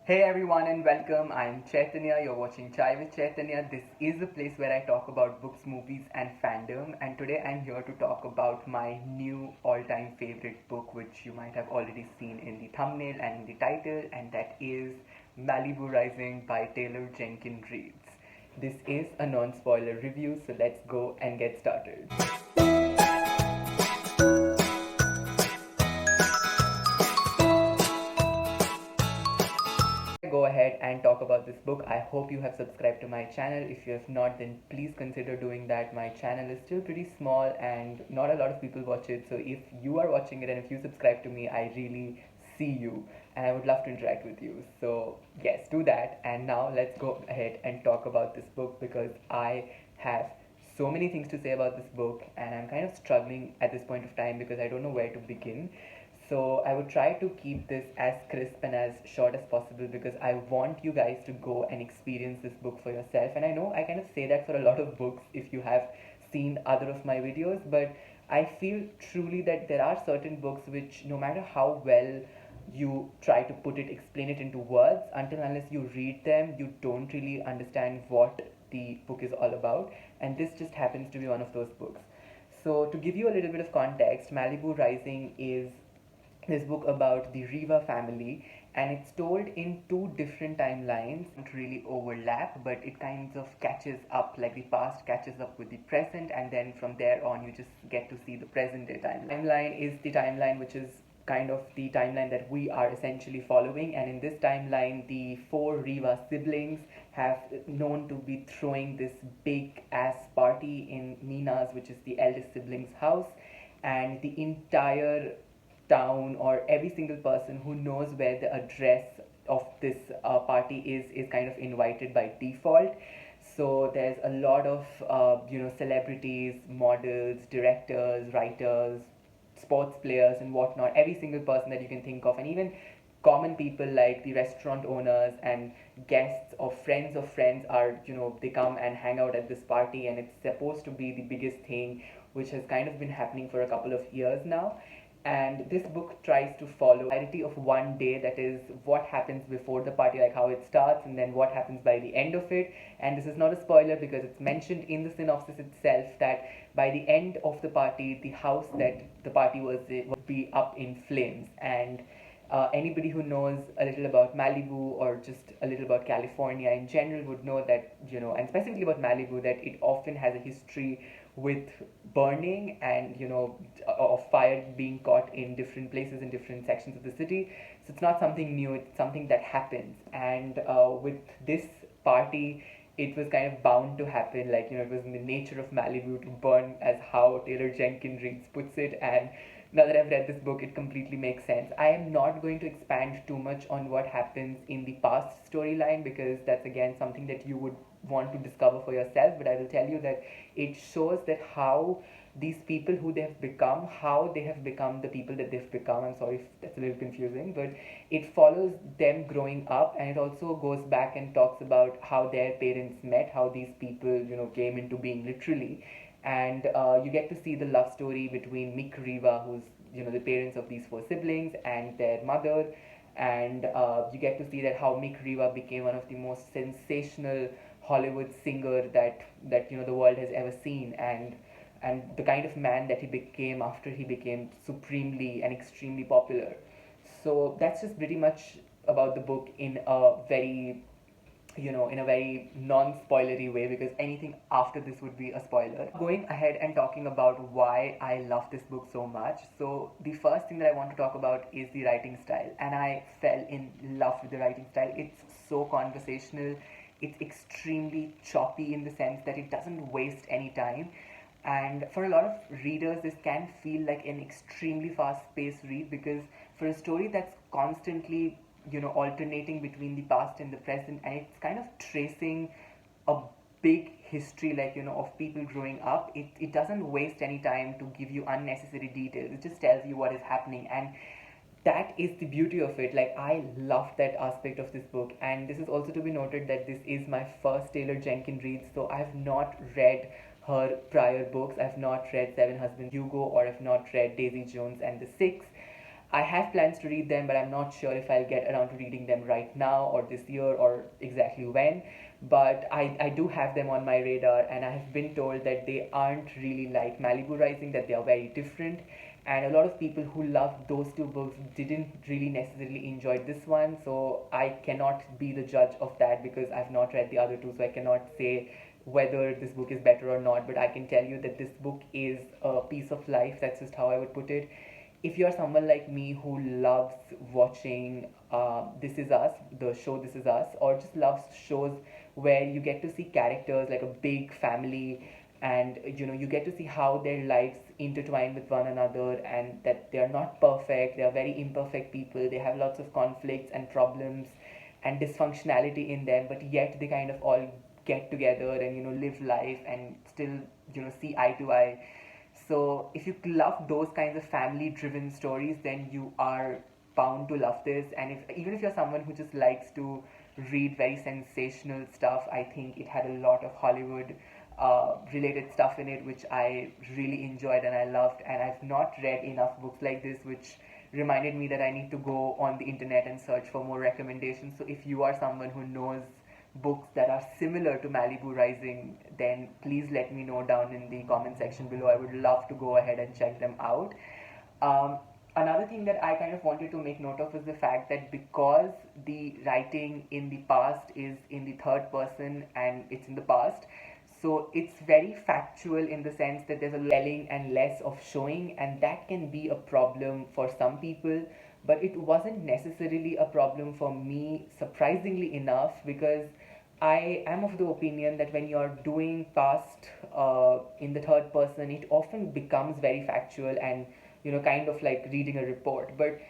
Hey everyone and welcome. I'm Chaitanya. You're watching Chai with Chaitanya. This is a place where I talk about books, movies, and fandom. And today I'm here to talk about my new all-time favorite book, which you might have already seen in the thumbnail and in the title, and that is Malibu Rising by Taylor Jenkins Reid. This is a non-spoiler review, so let's go and get started. Go ahead and talk about this book. I hope you have subscribed to my channel. If you have not, then please consider doing that. My channel is still pretty small and not a lot of people watch it. So if you are watching it and if you subscribe to me, I really see you and I would love to interact with you. So yes, do that. And now let's go ahead and talk about this book because I have so many things to say about this book and I'm kind of struggling at this point of time because I don't know where to begin. So I would try to keep this as crisp and as short as possible because I want you guys to go and experience this book for yourself. And I know I kind of say that for a lot of books if you have seen other of my videos, but I feel truly that there are certain books which no matter how well you try to put it, explain it into words, until unless you read them, you don't really understand what the book is all about. And this just happens to be one of those books. So, to give you a little bit of context, Malibu Rising is this book about the Riva family, and it's told in two different timelines. Don't really overlap, but it kind of catches up, like the past catches up with the present, and then from there on, you just get to see the present day timeline. Timeline is the timeline which is kind of the timeline that we are essentially following, and in this timeline, the four Riva siblings have known to be throwing this big ass party in Nina's, which is the eldest sibling's house, and the entire town or every single person who knows where the address of this party is kind of invited by default. So there's a lot of celebrities, models, directors, writers, sports players and whatnot, every single person that you can think of, and even common people like the restaurant owners and guests or friends are, they come and hang out at this party, and it's supposed to be the biggest thing which has kind of been happening for a couple of years now. And this book tries to follow the entirety of one day, that is what happens before the party, like how it starts and then what happens by the end of it. And this is not a spoiler because it's mentioned in the synopsis itself that by the end of the party, the house that the party was in would be up in flames. And anybody who knows a little about Malibu or just a little about California in general would know that, and specifically about Malibu, that it often has a history with burning and, of fire being caught in different places in different sections of the city. So it's not something new, it's something that happens. And with this party, it was kind of bound to happen. Like, it was in the nature of Malibu to burn, as how Taylor Jenkins Reid puts it. And now that I've read this book, it completely makes sense. I am not going to expand too much on what happens in the past storyline because that's again something that you would want to discover for yourself. But I will tell you that it shows that how these people who they have become, how they have become the people that they've become. I'm sorry if that's a little confusing, but it follows them growing up, and it also goes back and talks about how their parents met, how these people, came into being literally. And you get to see the love story between Mick Riva, who's, the parents of these four siblings, and their mother. And you get to see that how Mick Riva became one of the most sensational Hollywood singer that the world has ever seen, and the kind of man that he became after he became supremely and extremely popular. So that's just pretty much about the book in a very, in a very non-spoilery way, because anything after this would be a spoiler. Going ahead and talking about why I love this book so much. So the first thing that I want to talk about is the writing style, and I fell in love with the writing style. It's so conversational. It's extremely choppy in the sense that it doesn't waste any time. And for a lot of readers, this can feel like an extremely fast-paced read because for a story that's constantly, alternating between the past and the present, and it's kind of tracing a big history, like, of people growing up, it doesn't waste any time to give you unnecessary details. It just tells you what is happening, and that is the beauty of it. Like, I love that aspect of this book. And this is also to be noted that this is my first Taylor Jenkins Reid, so I've not read her prior books. I've not read Seven Husbands Hugo, or I've not read Daisy Jones and the Six. I have plans to read them, but I'm not sure if I'll get around to reading them right now or this year or exactly when. But I do have them on my radar, and I have been told that they aren't really like Malibu Rising, that they are very different. And a lot of people who loved those two books didn't really necessarily enjoy this one. So I cannot be the judge of that because I've not read the other two. So I cannot say whether this book is better or not. But I can tell you that this book is a piece of life. That's just how I would put it. If you're someone like me who loves watching This Is Us, the show This Is Us, or just loves shows where you get to see characters like a big family, and you get to see how their lives intertwine with one another, and that they are not perfect, they are very imperfect people, they have lots of conflicts and problems and dysfunctionality in them, but yet they kind of all get together and live life and still see eye to eye. So if you love those kinds of family driven stories, then you are bound to love this. And if even if you're someone who just likes to read very sensational stuff, I think it had a lot of Hollywood related stuff in it, which I really enjoyed and I loved. And I've not read enough books like this, which reminded me that I need to go on the internet and search for more recommendations. So if you are someone who knows books that are similar to Malibu Rising, then please let me know down in the comment section below. I would love to go ahead and check them out. Um, Another thing that I kind of wanted to make note of is the fact that because the writing in the past is in the third person and it's in the past, so it's very factual in the sense that there's a telling and less of showing, and that can be a problem for some people. But it wasn't necessarily a problem for me, surprisingly enough, because I am of the opinion that when you're doing past in the third person, it often becomes very factual and kind of like reading a report. But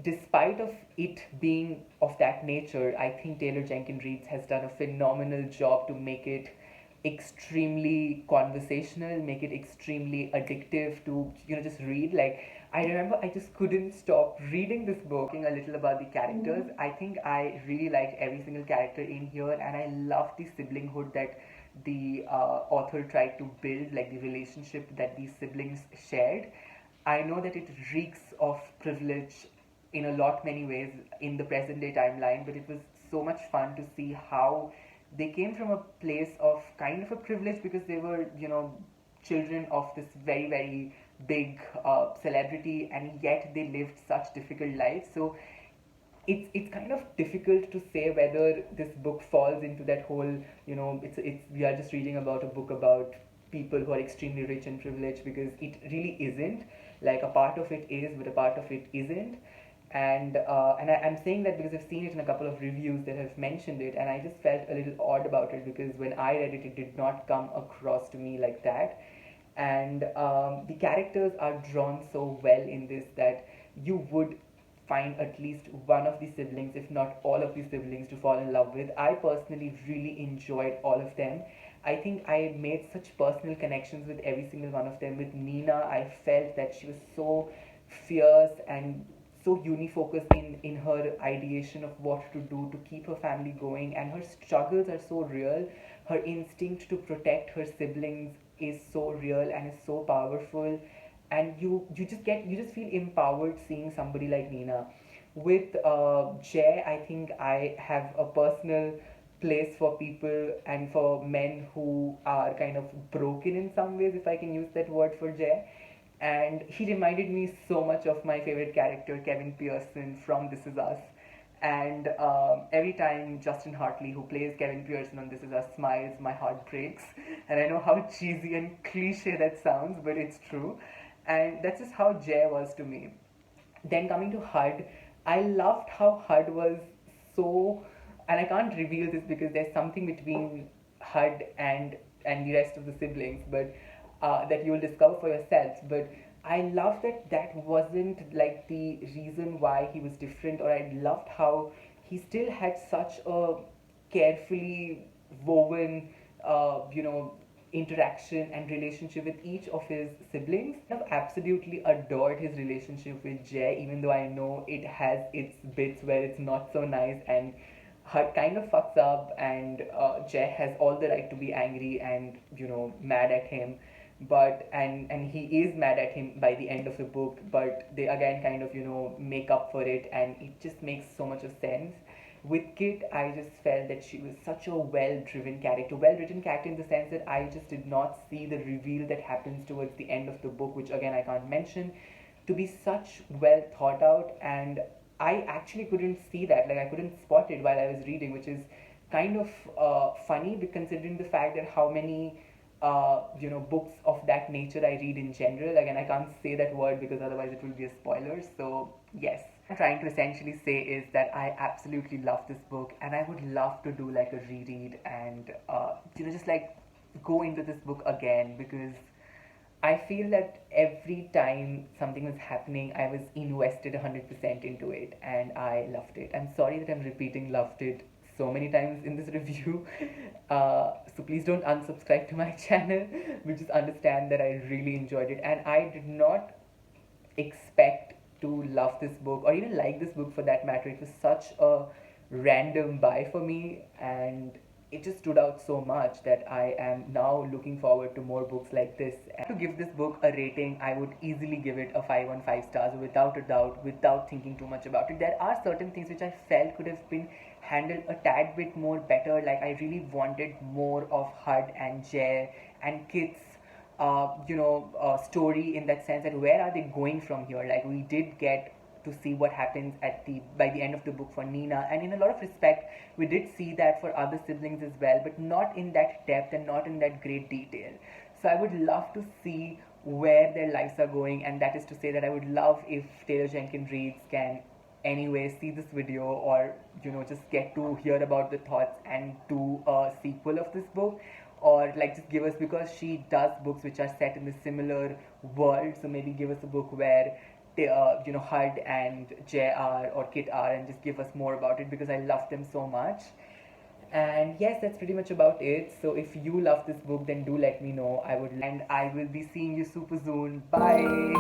despite of it being of that nature, I think Taylor Jenkins Reid has done a phenomenal job to make it extremely conversational, make it extremely addictive to just read. Like, I remember I just couldn't stop reading this book. Talking a little about the characters, I think I really liked every single character in here, and I love the siblinghood that the author tried to build, like the relationship that these siblings shared. I know that it reeks of privilege in a lot many ways in the present day timeline, but it was so much fun to see how they came from a place of kind of a privilege because they were, children of this very, very big celebrity, and yet they lived such difficult lives. So it's kind of difficult to say whether this book falls into that whole, it's we are just reading about a book about people who are extremely rich and privileged, because it really isn't. Like, a part of it is, but a part of it isn't. I'm saying that because I've seen it in a couple of reviews that have mentioned it, and I just felt a little odd about it because when I read it, it did not come across to me like that. And the characters are drawn so well in this that you would find at least one of the siblings, if not all of the siblings, to fall in love with. I personally really enjoyed all of them. I think I made such personal connections with every single one of them. With Nina, I felt that she was so fierce and so unifocused in her ideation of what to do to keep her family going, and her struggles are so real. Her instinct to protect her siblings is so real and is so powerful, and you just feel empowered seeing somebody like Nina. With Jay, I think I have a personal place for people and for men who are kind of broken in some ways, if I can use that word for Jay. And he reminded me so much of my favorite character, Kevin Pearson from This Is Us. And every time Justin Hartley, who plays Kevin Pearson on This Is Us, smiles, my heart breaks. And I know how cheesy and cliche that sounds, but it's true. And that's just how Jay was to me. Then coming to HUD, I loved how HUD was so, and I can't reveal this because there's something between HUD and the rest of the siblings, but that you'll discover for yourselves. But I love that that wasn't like the reason why he was different, or I loved how he still had such a carefully woven, interaction and relationship with each of his siblings. I've absolutely adored his relationship with Jay, even though I know it has its bits where it's not so nice and Hut kind of fucks up, and Jay has all the right to be angry and mad at him. but and he is mad at him by the end of the book, but they again kind of make up for it, and it just makes so much of sense. With Kit, I just felt that she was such a well written character, in the sense that I just did not see the reveal that happens towards the end of the book, which again I can't mention, to be such well thought out. And I actually couldn't see that, like I couldn't spot it while I was reading, which is kind of funny, considering the fact that how many books of that nature I read in general. Again, I can't say that word because otherwise it will be a spoiler. So yes, I'm trying to essentially say is that I absolutely love this book, and I would love to do like a reread and just like go into this book again, because I feel that every time something was happening, I was invested 100% into it, and I loved it. I'm sorry that I'm repeating loved it so many times in this review. So please don't unsubscribe to my channel, but just understand that I really enjoyed it, and I did not expect to love this book or even like this book for that matter. It was such a random buy for me, and it just stood out so much that I am now looking forward to more books like this. And to give this book a rating, I would easily give it a 5 on 5 stars without a doubt, without thinking too much about it. There are certain things which I felt could have been handled a tad bit more better. Like I really wanted more of Hud and Jay and Kit's story, in that sense that where are they going from here. Like we did get to see what happens at the by the end of the book for Nina, and in a lot of respect we did see that for other siblings as well, but not in that depth and not in that great detail. So I would love to see where their lives are going, and that is to say that I would love if Taylor Jenkins Reid can anyway see this video, or just get to hear about the thoughts and do a sequel of this book, or like just give us, because she does books which are set in the similar world, so maybe give us a book where Hud and JR or Kit are, and just give us more about it, because I love them so much. And yes, that's pretty much about it. So if you love this book, then do let me know. I will be seeing you super soon. Bye.